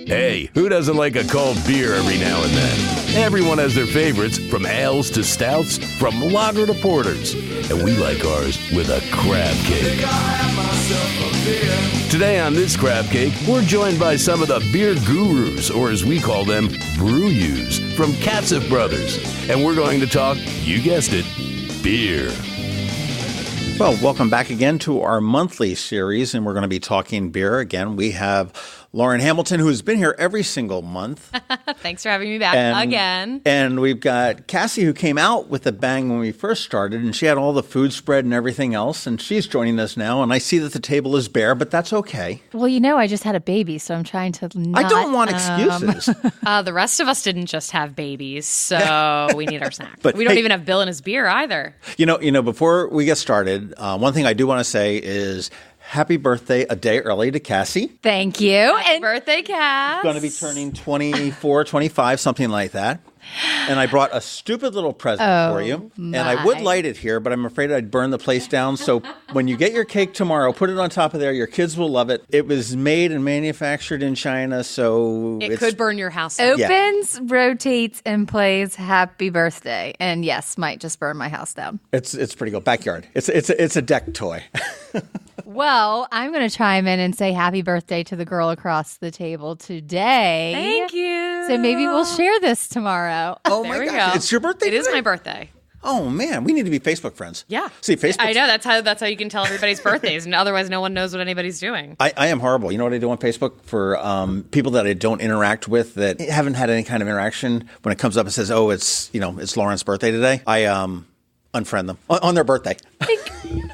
Hey, who doesn't like a cold beer every now and then? Everyone has their favorites, from ales to stouts, from lager to porters. And we like ours with a crab cake. Today on this crab cake, we're joined by some of the beer gurus, or as we call them, brew yous, from Katcef Brothers. And we're going to talk, you guessed it, beer. Well, welcome back again to our monthly series, and we're going to be talking beer again. We have Lauren Hamilton, who's been here every single month. Thanks for having me back again. And we've got Cassie, who came out with a bang when we first started, and she had all the food spread and everything else, and she's joining us now. And I see that the table is bare, but that's okay. Well, I just had a baby, so I'm trying to not... I don't want excuses. The rest of us didn't just have babies, so we need our snack. But we don't even have Bill and his beer either. Before we get started, one thing I do want to say is... happy birthday a day early to Cassie. Thank you. Happy birthday, Cass. Going to be turning 24, 25, something like that. And I brought a stupid little present for you. My. And I would light it here, but I'm afraid I'd burn the place down. So when you get your cake tomorrow, put it on top of there. Your kids will love it. It was made and manufactured in China, so it could burn your house down. Opens, rotates, and plays happy birthday. And yes, might just burn my house down. It's pretty good. Backyard. It's a deck toy. Well, I'm going to chime in and say happy birthday to the girl across the table today. Thank you. So maybe we'll share this tomorrow. Oh, there my we gosh. go. It's your birthday It today? is my birthday. Oh, man. We need to be Facebook friends. Yeah. See, Facebook. I know. That's how you can tell everybody's birthdays, and otherwise no one knows what anybody's doing. I am horrible. You know what I do on Facebook for people that I don't interact with, that haven't had any kind of interaction? When it comes up and says, "Oh, it's Lauren's birthday today," I unfriend them on their birthday.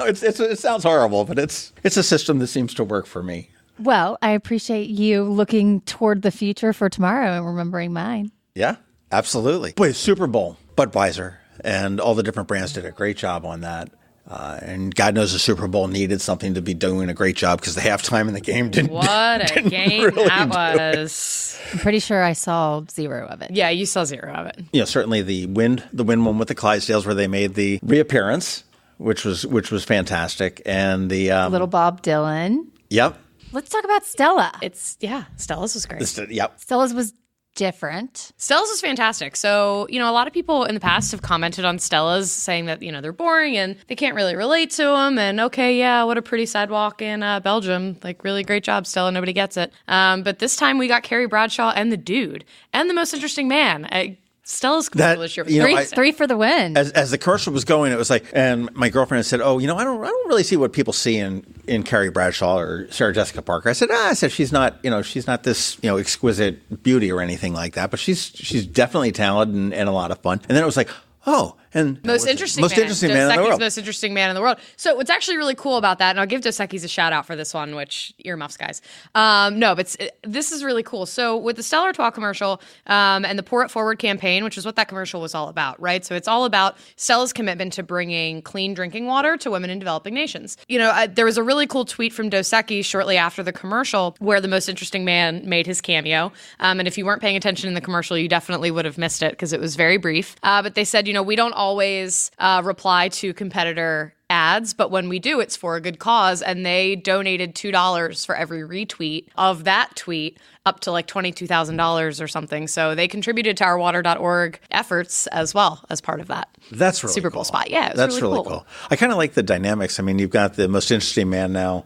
It sounds horrible, but it's a system that seems to work for me. Well, I appreciate you looking toward the future for tomorrow and remembering mine. Yeah, absolutely. Boy, Super Bowl, Budweiser, and all the different brands did a great job on that. And God knows the Super Bowl needed something to be doing a great job, because the halftime in the game didn't. What a game really that was! I'm pretty sure I saw zero of it. Yeah, you saw zero of it. Certainly the win one with the Clydesdales, where they made the reappearance, which was fantastic, and the Little Bob Dylan. Yep. Let's talk about Stella. Stella's was great. Yep. Stella's was different. Stella's is fantastic. So, a lot of people in the past have commented on Stella's, saying that, they're boring and they can't really relate to them. And okay, yeah, what a pretty sidewalk in Belgium. Like, really great job, Stella. Nobody gets it. But this time we got Carrie Bradshaw and the dude and the most interesting man. Stella's commercial this year. Three for the win. As the commercial was going, it was like, and my girlfriend had said, "Oh, I don't really see what people see in Carrie Bradshaw or Sarah Jessica Parker." I said she's not this exquisite beauty or anything like that, but she's definitely talented and a lot of fun. And then it was like, oh. And most interesting man in the world. Most interesting man in the world. So what's actually really cool about that, and I'll give Dos Equis a shout out for this one, which earmuffs, guys. This is really cool. So with the Stella Artois commercial and the Pour It Forward campaign, which is what that commercial was all about, right? So it's all about Stella's commitment to bringing clean drinking water to women in developing nations. There was a really cool tweet from Dos Equis shortly after the commercial where the most interesting man made his cameo. And if you weren't paying attention in the commercial, you definitely would have missed it, because it was very brief. But they said, we don't always reply to competitor ads, but when we do, it's for a good cause. And they donated $2 for every retweet of that tweet, up to like $22,000 or something. So they contributed to our water.org efforts as well as part of that. That's really Super Bowl cool. spot. Yeah, that's really cool. I kind of like the dynamics. I mean, you've got the most interesting man now,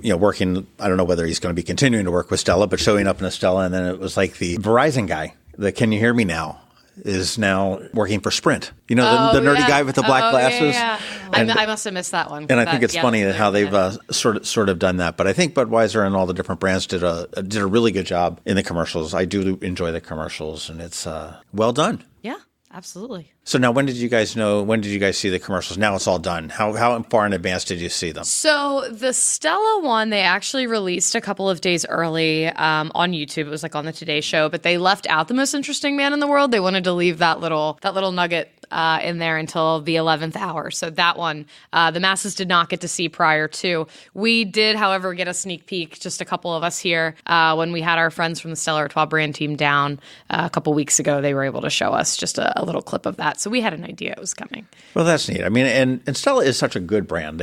working. I don't know whether he's going to be continuing to work with Stella, but showing up in a Stella. And then it was like the Verizon guy, the "Can you hear me now?" is now working for Sprint. The nerdy guy with the black glasses. Yeah. I must have missed that one. And I think it's funny how they've sort of done that. But I think Budweiser and all the different brands did a really good job in the commercials. I do enjoy the commercials, and it's well done. Yeah, absolutely. So now, when did you guys see the commercials? Now it's all done. How far in advance did you see them? So the Stella one, they actually released a couple of days early on YouTube. It was like on the Today Show, but they left out the most interesting man in the world. They wanted to leave that little nugget in there until the 11th hour. So that one, the masses did not get to see prior to. We did, however, get a sneak peek, just a couple of us here, when we had our friends from the Stella Artois brand team down a couple weeks ago. They were able to show us just a little clip of that. So we had an idea it was coming. Well, that's neat. I mean, and Stella is such a good brand.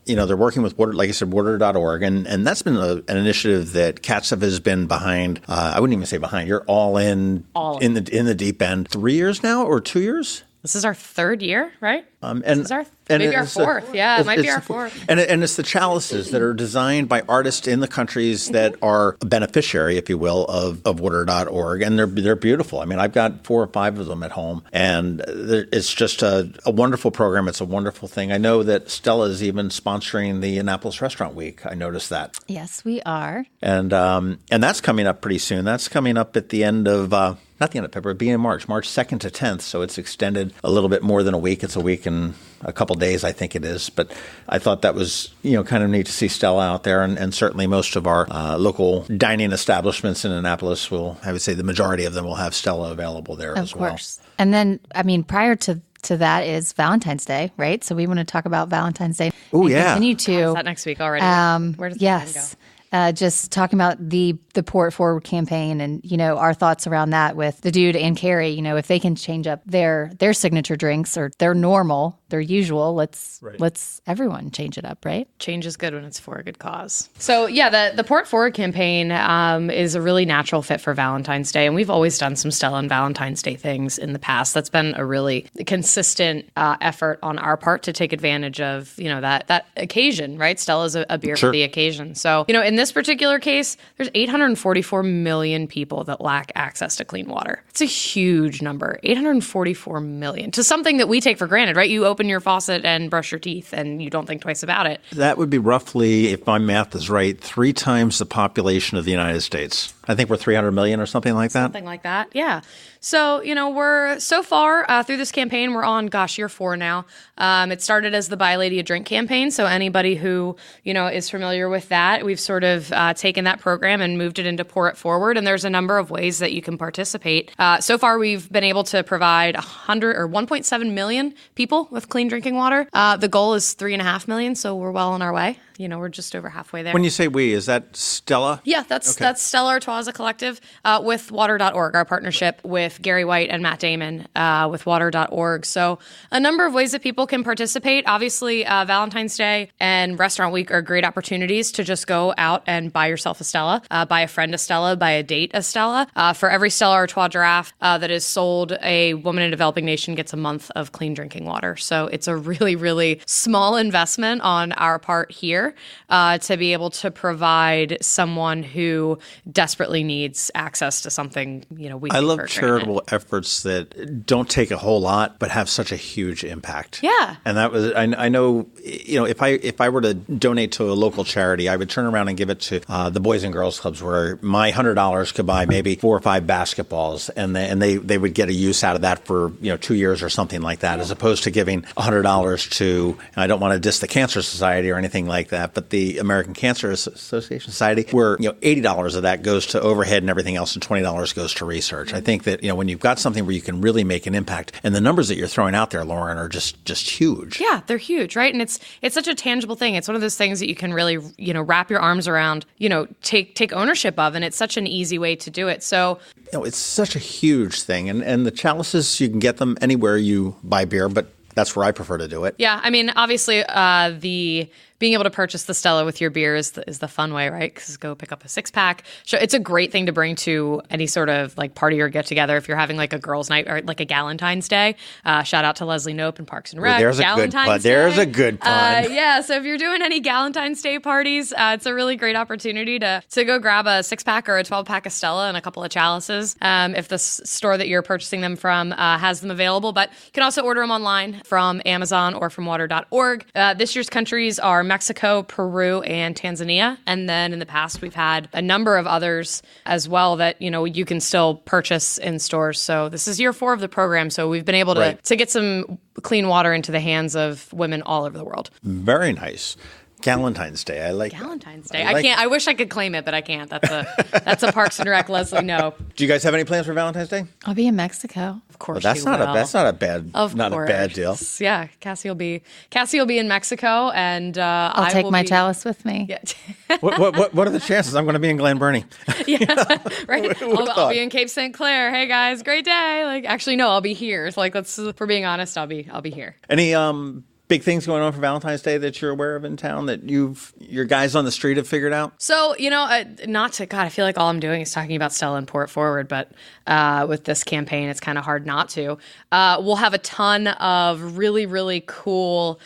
they're working with Water, like I said, water.org, and that's been an initiative that Katcef has been behind. I wouldn't even say behind. You're all in the deep end. 3 years now or 2 years? This is our third year, right? This is maybe our fourth. It might be our fourth. And it's the chalices that are designed by artists in the countries that are a beneficiary, if you will, of water.org. And they're beautiful. I mean, I've got 4 or 5 of them at home. And it's just a wonderful program. It's a wonderful thing. I know that Stella is even sponsoring the Annapolis Restaurant Week. I noticed that. Yes, we are. And that's coming up pretty soon. That's coming up at the end of not the end of February, beginning of March 2nd to 10th. So it's extended a little bit more than a week. It's a week and a couple days, I think it is. But I thought that was, kind of neat to see Stella out there. And certainly most of our local dining establishments in Annapolis I would say the majority of them will have Stella available there as well. Of course. And then, prior to that is Valentine's Day, right? So we want to talk about Valentine's Day. Oh, yeah. Continue to. Is that next week already? Where does yes. go? Just talking about the Pour It Forward campaign and, our thoughts around that with the dude and Carrie, if they can change up their signature drinks or their normal, their usual, let's everyone change it up, right? Change is good when it's for a good cause. So the Pour It Forward campaign is a really natural fit for Valentine's Day. And we've always done some Stella and Valentine's Day things in the past. That's been a really consistent effort on our part to take advantage of, that occasion, right? Stella's a beer for the occasion. So, in this particular case, there's 844 million people that lack access to clean water. It's a huge number, 844 million, to something that we take for granted, right? You open your faucet and brush your teeth and you don't think twice about it. That would be roughly, if my math is right, 3 times the population of the United States. I think we're 300 million or something like that. Something like that, yeah. So, we're so far through this campaign, we're on, year 4 now. It started as the Buy a Lady a Drink campaign. So anybody who, is familiar with that, we've sort of taken that program and moved it into Pour It Forward. And there's a number of ways that you can participate. So far, we've been able to provide 1.7 million people with clean drinking water. The goal is 3.5 million. So we're well on our way. We're just over halfway there. When you say we, is that Stella? Yeah, that's Stella Artois as a collective with water.org, our partnership with Gary White and Matt Damon with water.org. So a number of ways that people can participate. Obviously, Valentine's Day and Restaurant Week are great opportunities to just go out and buy yourself a Stella, buy a friend a Stella, buy a date a Stella. For every Stella Artois draft that is sold, a woman in a developing nation gets a month of clean drinking water. So it's a really, really small investment on our part here to be able to provide someone who desperately needs access to something, we I love charitable efforts that don't take a whole lot but have such a huge impact. Yeah. And that was I know, if I were to donate to a local charity, I would turn around and give it to the Boys and Girls Clubs, where my $100 could buy maybe 4 or 5 basketballs, and they would get a use out of that for 2 years or something like that, as opposed to giving $100 to, and I don't want to diss the Cancer Society or anything like that, but the American Cancer Association Society, where $80 of that goes to overhead and everything else, and $20 goes to research. I think that when you've got something where you can really make an impact, and the numbers that you're throwing out there, Lauren, are just huge. Yeah, they're huge, right? And it's such a tangible thing. It's one of those things that you can really wrap your arms around, take ownership of, and it's such an easy way to do it. So it's such a huge thing, and the chalices, you can get them anywhere you buy beer, but that's where I prefer to do it. Yeah, obviously the being able to purchase the Stella with your beer is the fun way, right? Because go pick up a 6-pack. So it's a great thing to bring to any sort of party or get together. If you're having a girls' night or a Galentine's Day, shout out to Leslie Knope and Parks and Rec. There's a good pun. Yeah, so if you're doing any Galentine's Day parties, it's a really great opportunity to go grab a 6-pack or a 12-pack of Stella and a couple of chalices. If the store that you're purchasing them from has them available, but you can also order them online from Amazon or from water.org. This year's countries are Mexico, Peru, and Tanzania. And then in the past, we've had a number of others as well that, you can still purchase in stores. So this is year 4 of the program. So we've been able to get some clean water into the hands of women all over the world. Very nice. Valentine's Day. I like Valentine's Day. I can't. I wish I could claim it, but I can't. That's a Parks and Rec Leslie Knope. Do you guys have any plans for Valentine's Day? I'll be in Mexico. Of course, that's not a bad deal. Yeah, Cassie will be in Mexico, and I'll take my chalice with me. Yeah. What are the chances I'm going to be in Glen Burnie? Yeah, right. I'll be in Cape St. Clair. Hey guys, great day. Actually, no, I'll be here. It's for being honest, I'll be here. Any big things going on for Valentine's Day that you're aware of in town that your guys on the street have figured out? So, I feel like all I'm doing is talking about Stella and Pour It Forward, but with this campaign, it's kind of hard not to. We'll have a ton of really, really cool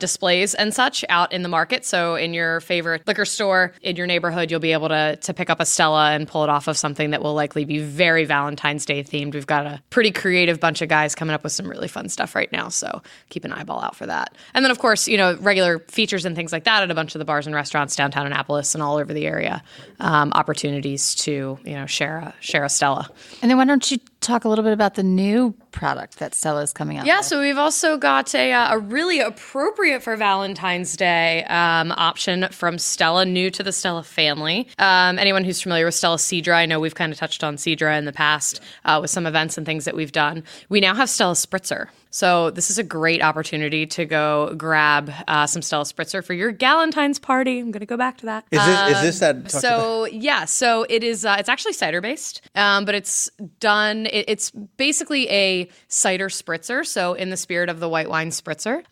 displays and such out in the market. So in your favorite liquor store in your neighborhood, you'll be able to pick up a Stella and pull it off of something that will likely be very Valentine's Day themed. We've got a pretty creative bunch of guys coming up with some really fun stuff right now. So keep an eyeball out for that. And then, of course, regular features and things like that at a bunch of the bars and restaurants downtown Annapolis and all over the area. Opportunities to, share a Stella. And then why don't you talk a little bit about the new product that Stella is coming out with? So we've also got a really appropriate for Valentine's Day option from Stella, new to the Stella family. Anyone who's familiar with Stella Cidra, I know we've kind of touched on Cidra in the past with some events and things that we've done. We now have Stella Spritzer. So this is a great opportunity to go grab some Stella Spritzer for your Galentine's party. I'm going to go back to that. Is this that? So it is. It's actually cider based, but it's done. It's basically a cider spritzer. So in the spirit of the white wine spritzer,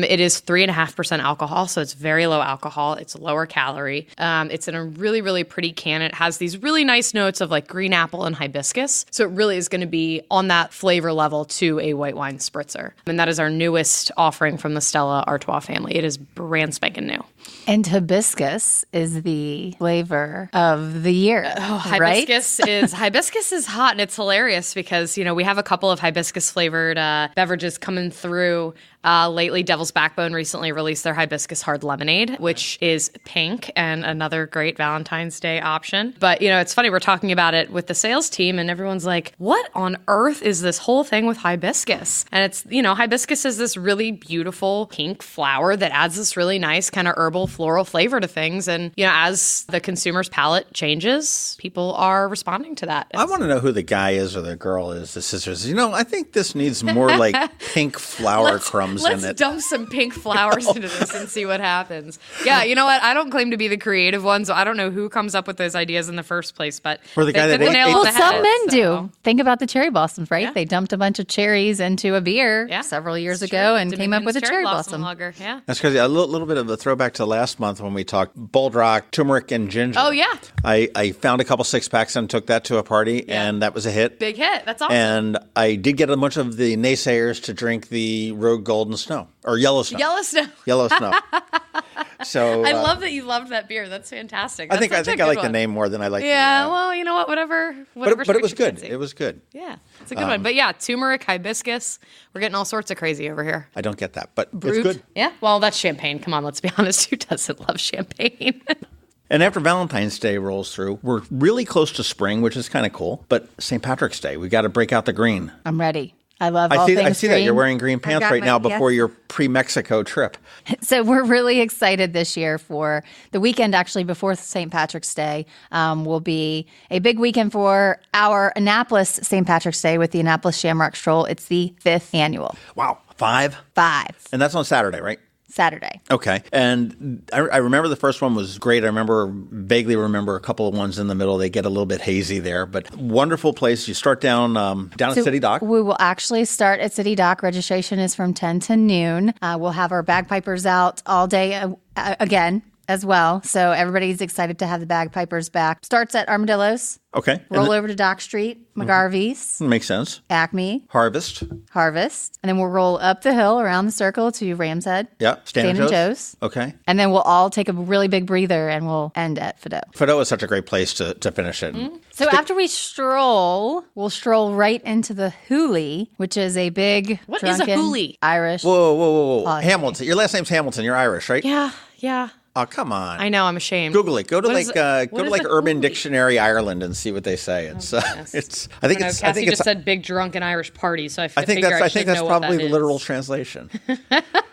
it is 3.5% alcohol. So it's very low alcohol. It's lower calorie. It's in a really, really pretty can. It has these really nice notes of like green apple and hibiscus. So it really is going to be on that flavor level to a white wine spritzer. And that is our newest offering from the Stella Artois family. It is brand spanking new. And hibiscus is the flavor of the year. Hibiscus is hot, and it's hilarious because, we have a couple of hibiscus flavored beverages coming through lately. Devil's Backbone recently released their hibiscus hard lemonade, which is pink and another great Valentine's Day option. But, it's funny, we're talking about it with the sales team and everyone's like, what on earth is this whole thing with hibiscus? And it's, hibiscus is this really beautiful pink flower that adds this really nice kind of herbal floral flavor to things. And, as the consumer's palate changes, people are responding to that. I want to know who the guy is or the girl is, the sisters. I think this needs more like pink flower crumbs in it. Let's dump some pink flowers into this and see what happens. Yeah, you know what? I don't claim to be the creative one, so I don't know who comes up with those ideas in the first place, but or the guy that some men do. Think about the cherry blossoms, right? Yeah. They dumped a bunch of cherries into a beer several years ago and came up with a cherry blossom. Yeah. That's crazy. A little bit of a throwback to last month when we talked Bold Rock, turmeric, and ginger. Oh, yeah. I found a couple 6-packs and took that to a party, and that was a hit. Big hit. That's awesome. And I did get a bunch of the naysayers to drink the Rogue Golden Snow, or Yellow Snow. Yellow Snow. So I love that you loved that beer. That's fantastic. I think I like the name more than I like the well, you know what? Whatever but it was good. It was good. Yeah, it's a good one. But yeah, turmeric, hibiscus. We're getting all sorts of crazy over here. I don't get that, but Brewed. It's good. Yeah, well, that's champagne. Come on, let's be honest. Who doesn't love champagne? And after Valentine's Day rolls through, we're really close to spring, which is kind of cool. But St. Patrick's Day, we got to break out the green. I'm ready. I love all things green. I see that you're wearing green pants right now before your pre-Mexico trip. So we're really excited this year for the weekend, actually, before St. Patrick's Day. Will be a big weekend for our Annapolis St. Patrick's Day with the Annapolis Shamrock Stroll. It's the 5th annual. Wow. 5? 5. And that's on Saturday, right? Saturday. Okay. And I remember the first one was great. I vaguely remember a couple of ones in the middle. They get a little bit hazy there, but wonderful place. You start down at City Dock. We will actually start at City Dock. Registration is from 10 to noon. We'll have our bagpipers out all day again as well. So everybody's excited to have the bagpipers back. Starts at Armadillos. Okay. Roll over to Dock Street, McGarvey's. Makes sense. Acme. Harvest. And then we'll roll up the hill around the circle to Ram's Head. Yeah. Stan and Joe's. Okay. And then we'll all take a really big breather and we'll end at Fido. Fido is such a great place to finish it. Mm-hmm. So after we stroll, we'll stroll right into the Hooley, which is a big What is a Hooley? Irish. Whoa. Hamilton. Your last name's Hamilton. You're Irish, right? Yeah. Oh, come on. I know, I'm ashamed. Google it. Go to Urban Dictionary Ireland and see what they say. It's I think Cassie just said big drunken Irish party, so I think that's probably the literal translation.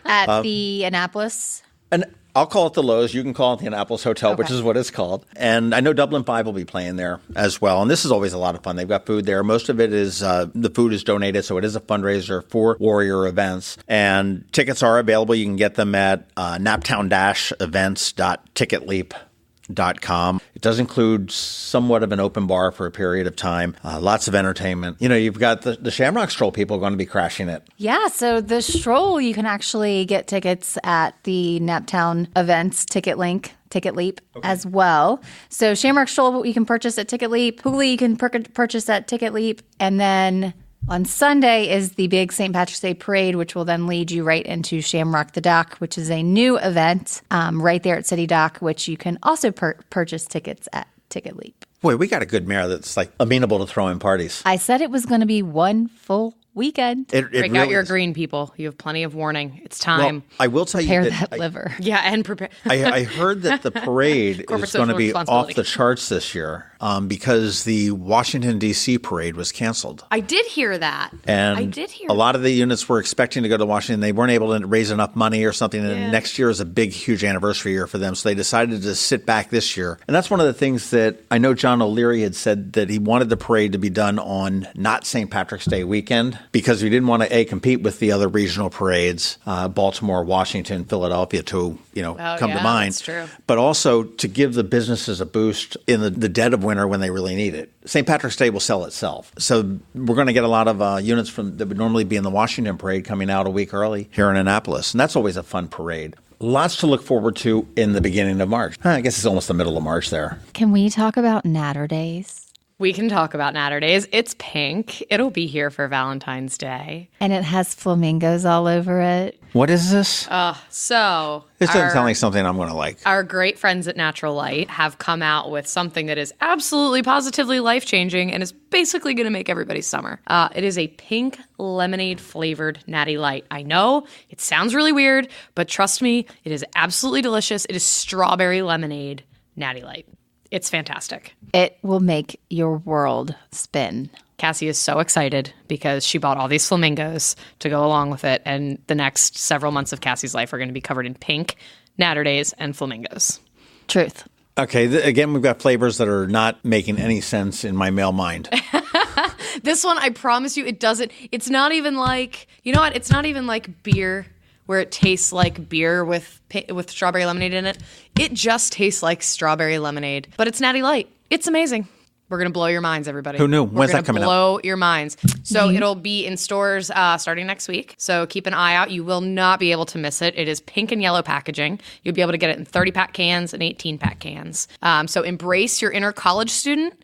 At the Annapolis. And I'll call it the Lowe's. You can call it the Annapolis Hotel, which is what it's called. And I know Dublin 5 will be playing there as well. And this is always a lot of fun. They've got food there. Most of it is the food is donated, so it is a fundraiser for Warrior events. And tickets are available. You can get them at naptown-events.ticketleap.com. shamrockthedock.com. It does include somewhat of an open bar for a period of time, lots of entertainment. You've got the Shamrock Stroll people going to be crashing it. Yeah, so the stroll, you can actually get tickets at the Naptown events ticket link. Ticket Leap as well. So Shamrock Stroll you can purchase at Ticket Leap. Hooley you can purchase at Ticket Leap. And then on Sunday is the big St. Patrick's Day parade, which will then lead you right into Shamrock the Dock, which is a new event right there at City Dock, which you can also purchase tickets at Ticket Leap. Boy, we got a good mayor that's like amenable to throwing parties. I said it was going to be one full weekend. Break out your green, people. You have plenty of warning. It's time. Well, I will tell you prepare that liver. Yeah, and prepare. I heard that the parade is going to be off the charts this year because the Washington, D.C. parade was canceled. I did hear that. And a lot of the units were expecting to go to Washington. They weren't able to raise enough money or something. And next year is a big, huge anniversary year for them. So they decided to sit back this year. And that's one of the things that I know John O'Leary had said that he wanted the parade to be done on not St. Patrick's Day weekend, because we didn't want to compete with the other regional parades, Baltimore, Washington, Philadelphia, to come to mind. That's true. But also to give the businesses a boost in the dead of winter when they really need it. St. Patrick's Day will sell itself, so we're going to get a lot of units that would normally be in the Washington parade coming out a week early here in Annapolis, and that's always a fun parade. Lots to look forward to in the beginning of March. I guess it's almost the middle of March there. Can we talk about Natter Days? We can talk about Natter Days. It's pink. It'll be here for Valentine's Day. And it has flamingos all over it. What is this? This doesn't sound like something I'm going to like. Our great friends at Natural Light have come out with something that is absolutely, positively life-changing and is basically going to make everybody's summer. It is a pink lemonade flavored Natty Light. I know it sounds really weird, but trust me, it is absolutely delicious. It is strawberry lemonade Natty Light. It's fantastic. It will make your world spin. Cassie is so excited because she bought all these flamingos to go along with it. And the next several months of Cassie's life are going to be covered in pink, Natter Days, and flamingos. Truth. Okay, again, we've got flavors that are not making any sense in my male mind. This one, I promise you, it's not even like, it's not even like beer where it tastes like beer with strawberry lemonade in it. It just tastes like strawberry lemonade, but it's Natty Light. It's amazing. We're going to blow your minds, everybody. Who knew? When's that coming out? Blow your minds. So it'll be in stores starting next week. So keep an eye out. You will not be able to miss it. It is pink and yellow packaging. You'll be able to get it in 30-pack cans and 18-pack cans. So embrace your inner college student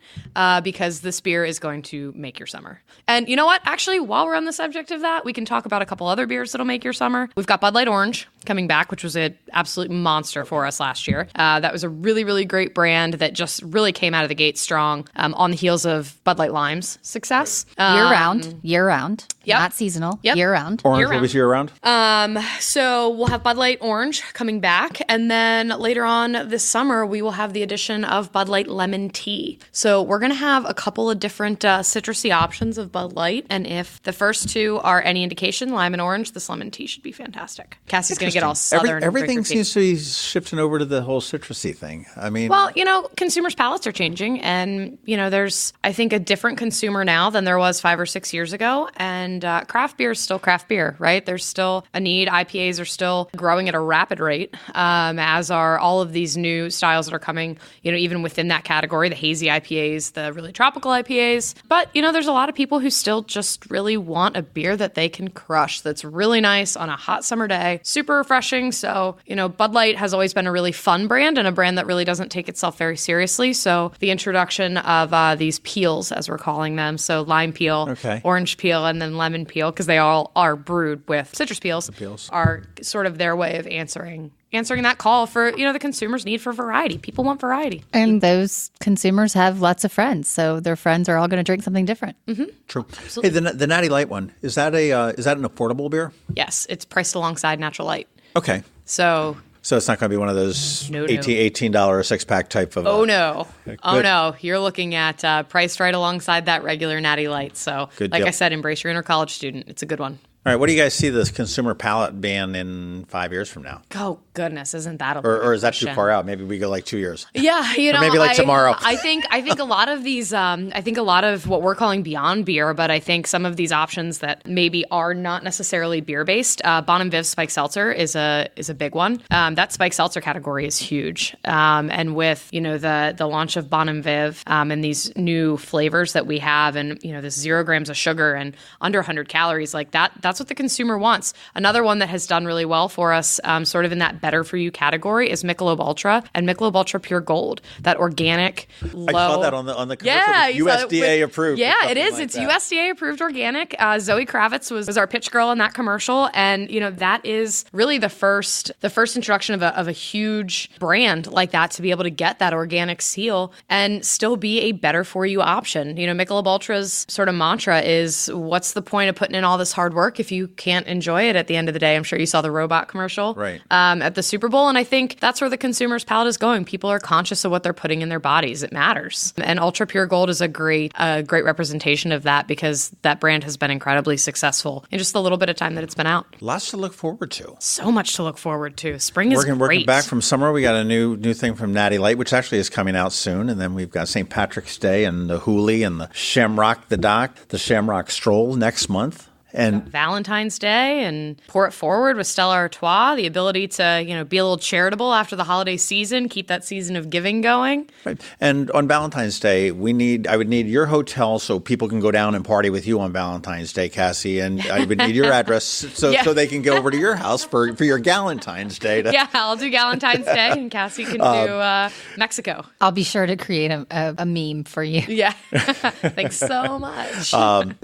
because this beer is going to make your summer. And you know what? Actually, while we're on the subject of that, we can talk about a couple other beers that'll make your summer. We've got Bud Light Orange coming back, which was an absolute monster for us last year. That was a really, really great brand that just really came out of the gate strong on the heels of Bud Light Lime's success. Year round. Yep. Not seasonal. Yep. Year round. Orange will be year round? So we'll have Bud Light Orange coming back. And then later on this summer, we will have the addition of Bud Light Lemon Tea. So we're going to have a couple of different citrusy options of Bud Light. And if the first two are any indication, lime and orange, this lemon tea should be fantastic. Cassie's going to get all southern. Everything seems to be shifting over to the whole citrusy thing. I mean, well, consumers' palates are changing. And, there's, I think, a different consumer now than there was 5 or 6 years ago. And craft beer is still craft beer, right? There's still a need. IPAs are still growing at a rapid rate, as are all of these new styles that are coming, even within that category, the hazy IPAs, the really tropical IPAs. But, there's a lot of people who still just really want a beer that they can crush, that's really nice on a hot summer day, super refreshing. So, Bud Light has always been a really fun brand and a brand that really doesn't take itself very seriously. So the introduction of these peels, as we're calling them, so lime peel, orange peel, and then lemon peel, because they all are brewed with citrus peels, are sort of their way of answering that call for, the consumer's need for variety. People want variety. And those consumers have lots of friends, so their friends are all going to drink something different. Mm-hmm. True. Absolutely. Hey, the Natty Light one, is that an affordable beer? Yes, it's priced alongside Natural Light. Okay. So it's not going to be one of those $18 six-pack type of... Oh, no. You're looking at priced right alongside that regular Natty Light. So, I said, embrace your inner college student. It's a good one. All right, what do you guys see this consumer palate being in 5 years from now? Oh, goodness, isn't that a or is that question? too far out? Maybe we go like 2 years. Yeah, or maybe like tomorrow. I think a lot of these, I think a lot of what we're calling beyond beer, but I think some of these options that maybe are not necessarily beer based. Bon and Viv Spike Seltzer is a big one. That Spike Seltzer category is huge, and with the launch of Bon and Viv and these new flavors that we have, and this 0 grams of sugar and under 100 calories, like that's what the consumer wants. Another one that has done really well for us, sort of in that better for you category, is Michelob Ultra and Michelob Ultra Pure Gold. That organic, low. I saw that on the commercial. Yeah, USDA approved. Yeah, it is. It's USDA approved organic. Zoe Kravitz was our pitch girl in that commercial, and that is really the first introduction of a huge brand like that to be able to get that organic seal and still be a better for you option. Michelob Ultra's sort of mantra is, what's the point of putting in all this hard work if you can't enjoy it at the end of the day? I'm sure you saw the robot commercial at the Super Bowl, and I think that's where the consumer's palate is going. People are conscious of what they're putting in their bodies. It matters. And Ultra Pure Gold is a great representation of that, because that brand has been incredibly successful in just the little bit of time that it's been out. Lots to look forward to. So much to look forward to. Spring is great. Working back from summer, we got a new thing from Natty Light, which actually is coming out soon. And then we've got St. Patrick's Day and the Hooley and the Shamrock the Dock, the Shamrock Stroll next month. And Valentine's Day and Pour It Forward with Stella Artois, the ability to, be a little charitable after the holiday season, keep that season of giving going. Right. And on Valentine's Day, I would need your hotel so people can go down and party with you on Valentine's Day, Cassie. And I would need your address so they can go over to your house for your Galentine's Day. Yeah, I'll do Galentine's Day and Cassie can do Mexico. I'll be sure to create a meme for you. Yeah. Thanks so much.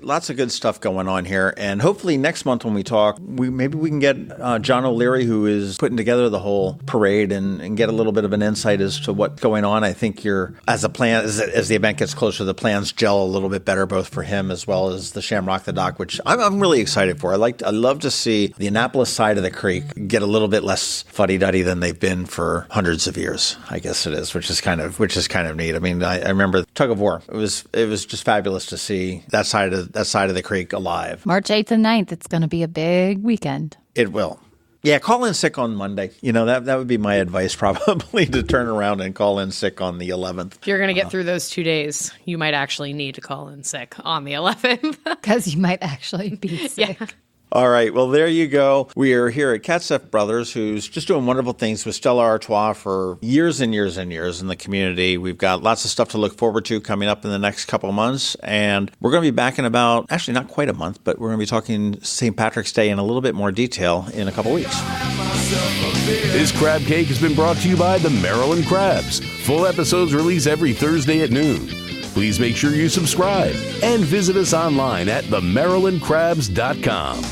Lots of good stuff going on here. And hopefully next month when we talk, maybe we can get John O'Leary, who is putting together the whole parade, and get a little bit of an insight as to what's going on. I think as the event gets closer, the plans gel a little bit better, both for him as well as the Shamrock the Dock, which I'm really excited for. I love to see the Annapolis side of the creek get a little bit less fuddy-duddy than they've been for hundreds of years, I guess it is, which is kind of neat. I mean, I remember Tug of War. It was just fabulous to see that side of the creek alive. March 8th and 9th, it's going to be a big weekend. It will. Yeah, call in sick on Monday. That would be my advice, probably, to turn around and call in sick on the 11th. If you're going to get through those 2 days, you might actually need to call in sick on the 11th. Because you might actually be sick. Yeah. All right. Well, there you go. We are here at Katcef Brothers, who's just doing wonderful things with Stella Artois for years and years and years in the community. We've got lots of stuff to look forward to coming up in the next couple of months. And we're going to be back in about, actually not quite a month, but we're going to be talking St. Patrick's Day in a little bit more detail in a couple of weeks. This crab cake has been brought to you by the Maryland Crabs. Full episodes release every Thursday at noon. Please make sure you subscribe and visit us online at themarylandcrabs.com.